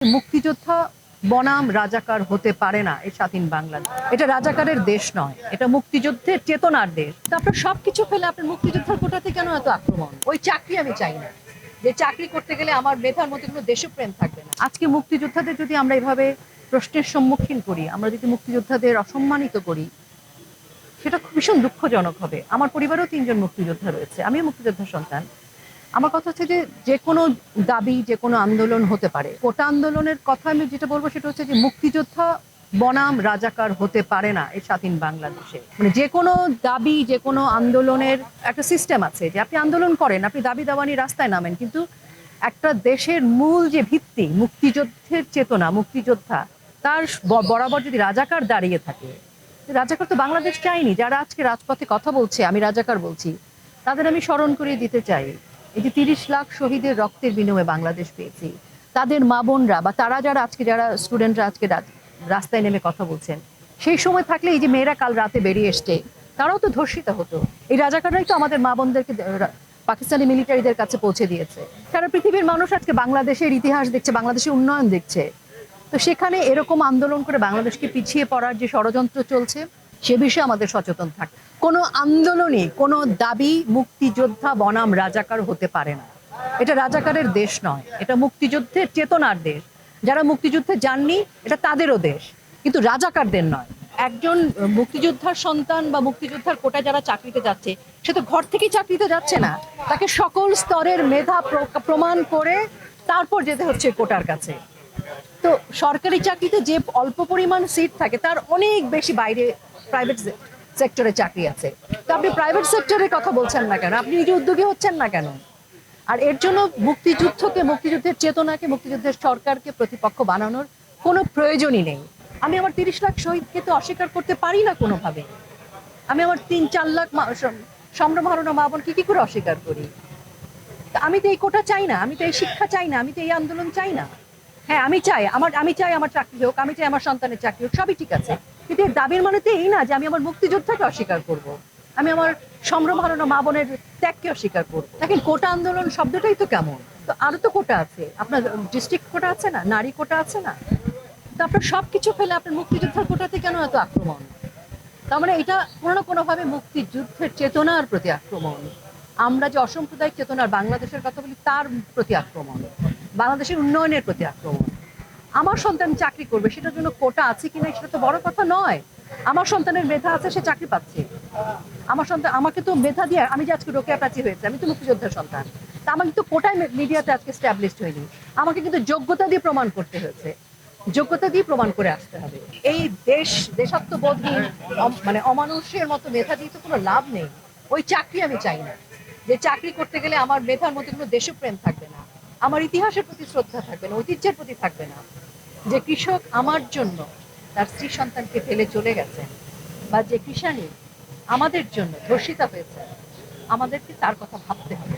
মুক্তিযোদ্ধা বনাম রাজাকার হতে পারে না এই স্বাধীন বাংলাদেশ। এটা রাজাকারের দেশ নয়, এটা মুক্তিযুদ্ধের চেতনার দেশ। তো আপনার সবকিছু ফেলে আপনার মুক্তিযোদ্ধার কোটাতে কেন এত আক্রমণ? ওই চাকরি আমি চাই না, যে চাকরি করতে গেলে আমার মেধার মধ্যে কোনো দেশপ্রেম থাকবে না। আজকে মুক্তিযোদ্ধাদের যদি আমরা এভাবে প্রশ্নের সম্মুখীন করি, আমরা যদি মুক্তিযোদ্ধাদের অসম্মানিত করি, সেটা ভীষণ দুঃখজনক হবে। আমার পরিবারেও ৩ জন মুক্তিযোদ্ধা রয়েছে, আমিও মুক্তিযোদ্ধার সন্তান। আমার কথা হচ্ছে যে যে কোনো দাবি, যে কোনো আন্দোলন হতে পারে। কোটা আন্দোলনের কথা আমি যেটা বলবো সেটা হচ্ছে যে মুক্তিযোদ্ধা বনাম রাজাকার হতে পারে না এই স্বাধীন বাংলাদেশে। মানে যে কোনো দাবি, যে কোনো আন্দোলনের একটা সিস্টেম আছে যে আপনি আন্দোলন করেন, আপনি দাবি দাওয়া নিয়ে রাস্তায় নামেন, কিন্তু একটা দেশের মূল যে ভিত্তি মুক্তিযুদ্ধের চেতনা, মুক্তিযোদ্ধা, তার বরাবর যদি রাজাকার দাঁড়িয়ে থাকে, রাজাকার তো বাংলাদেশ চাইনি। যারা আজকে রাজপথে কথা বলছে আমি রাজাকার বলছি, তাদের আমি স্মরণ করিয়ে দিতে চাই এই যে ৩০ লাখ শহীদের রক্তের বিনিময়ে বাংলাদেশ পেয়েছি। তাদের মা বোনরা বা তারা যারা আজকে, যারা স্টুডেন্টরা আজকে রাস্তায় নেমে কথা বলছেন, সেই সময় থাকলে এই যে মেয়েরা কাল রাতে বেরিয়ে এসছে, তারাও তো ধর্ষিত হতো। এই রাজাকাররাই তো আমাদের মা বোনদেরকে পাকিস্তানি মিলিটারিদের কাছে পৌঁছে দিয়েছে। সারা পৃথিবীর মানুষ আজকে বাংলাদেশের ইতিহাস দেখছে, বাংলাদেশের উন্নয়ন দেখছে। তো সেখানে এরকম আন্দোলন করে বাংলাদেশকে পিছিয়ে পড়ার যে ষড়যন্ত্র চলছে, সে বিষয়ে আমাদের সচেতন থাক। কোনো আন্দোলনে কোনো দাবি মুক্তিযোদ্ধা বনাম রাজাকার হতে পারে না। এটা রাজাকারের দেশ নয়, এটা মুক্তিযুদ্ধের চেতনার দেশ। যারা মুক্তিযুদ্ধে যাননি, এটা তাদেরও দেশ, কিন্তু রাজাকারদের নয়। একজন মুক্তিযোদ্ধার সন্তান বা মুক্তিযোদ্ধার কোটায় যারা চাকরিতে যাচ্ছে, সে তো ঘর থেকেই চাকরিতে যাচ্ছে না, তাকে সকল স্তরের মেধা প্রমাণ করে তারপর যেতে হচ্ছে কোটার কাছে। তো সরকারি চাকরিতে যে অল্প পরিমাণ সিট থাকে, তার অনেক বেশি বাইরে প্রাইভেট সেক্টরে চাকরি আছে। তো আপনি প্রাইভেট সেক্টরের কথা বলছেন না কেন? আপনি নিজে উদ্যোগী হচ্ছেন না কেন? আর এর জন্য মুক্তিযুদ্ধকে, মুক্তিযুদ্ধের চেতনাকে, মুক্তিযুদ্ধের সরকারকে প্রতিপক্ষ বানানোর কোনো প্রয়োজনই নেই। আমি আমার ৩০ লাখ শহীদকে তো অস্বীকার করতে পারি না কোনোভাবে। আমি আমার ৩-৪ লাখ সম্ভ্রম হারানো মা বোনকে কি করে অস্বীকার করি? আমি তো এই কোটা চাই না, আমি তো এই শিক্ষা চাই না, আমি তো এই আন্দোলন চাই না। হ্যাঁ, আমি চাই আমার চাকরি হোক, আমি চাই আমার সন্তানের চাকরি হোক, সবই ঠিক আছে। কিন্তু এর দাবির মানে তো এই না যে আমি আমার মুক্তিযোদ্ধাকে অস্বীকার করব, আমি আমার সম্ভ্রম হারানো মা বোনের ত্যাগকে অস্বীকার করবো। দেখেন, কোটা আন্দোলন শব্দটাই তো কেমন। তো আরো তো কোটা আছে, আপনার ডিস্ট্রিক্ট কোটা আছে না, নারী কোটা আছে না। তো আপনার সবকিছু ফেলে আপনার মুক্তিযোদ্ধার কোটাতে কেন এত আক্রমণ? তার মানে এটা কোনো না কোনোভাবে মুক্তিযুদ্ধের চেতনার প্রতি আক্রমণ। আমরা যে অসাম্প্রদায়িক চেতনার বাংলাদেশের কথা বলি, তার প্রতি আক্রমণ, বাংলাদেশের উন্নয়নের প্রতি আক্রমণ। আমার সন্তান চাকরি করবে, সেটার জন্য কোটা আছে কিনা সেটা তো বড় কথা নয়। আমার সন্তানের মেধা আছে, সে চাকরি পাচ্ছে। আমার সন্তান, আমাকে তো মেধা দিয়ে, আমি যে আজকে রোকেয়া প্রাচী হয়েছে, আমি তো মুক্তিযোদ্ধার সন্তান, তা আমাকে তো কোটায় মিডিয়াতে আজকে স্ট্যাবলিশড হয়নি। আমাকে কিন্তু যোগ্যতা দিয়ে প্রমাণ করতে হয়েছে, যোগ্যতা দিয়ে প্রমাণ করে আসতে হবে। এই দেশাত্মবোধহীন মানে অমানুষের মতো মেধা দিয়ে তো কোনো লাভ নেই। ওই চাকরি আমি চাই না, যে চাকরি করতে গেলে আমার মেধার মধ্যে কোনো দেশপ্রেম থাকবে না, আমার ইতিহাসের প্রতি শ্রদ্ধা থাকবে না, ঐতিহ্যের প্রতি থাকবে না। যে কৃষক আমার জন্য তার স্ত্রী সন্তানকে ফেলে চলে গেছেন, বা যে কৃষাণী আমাদের জন্য ধর্ষিতা হয়েছে, আমাদেরকে তার কথা ভাবতে হবে।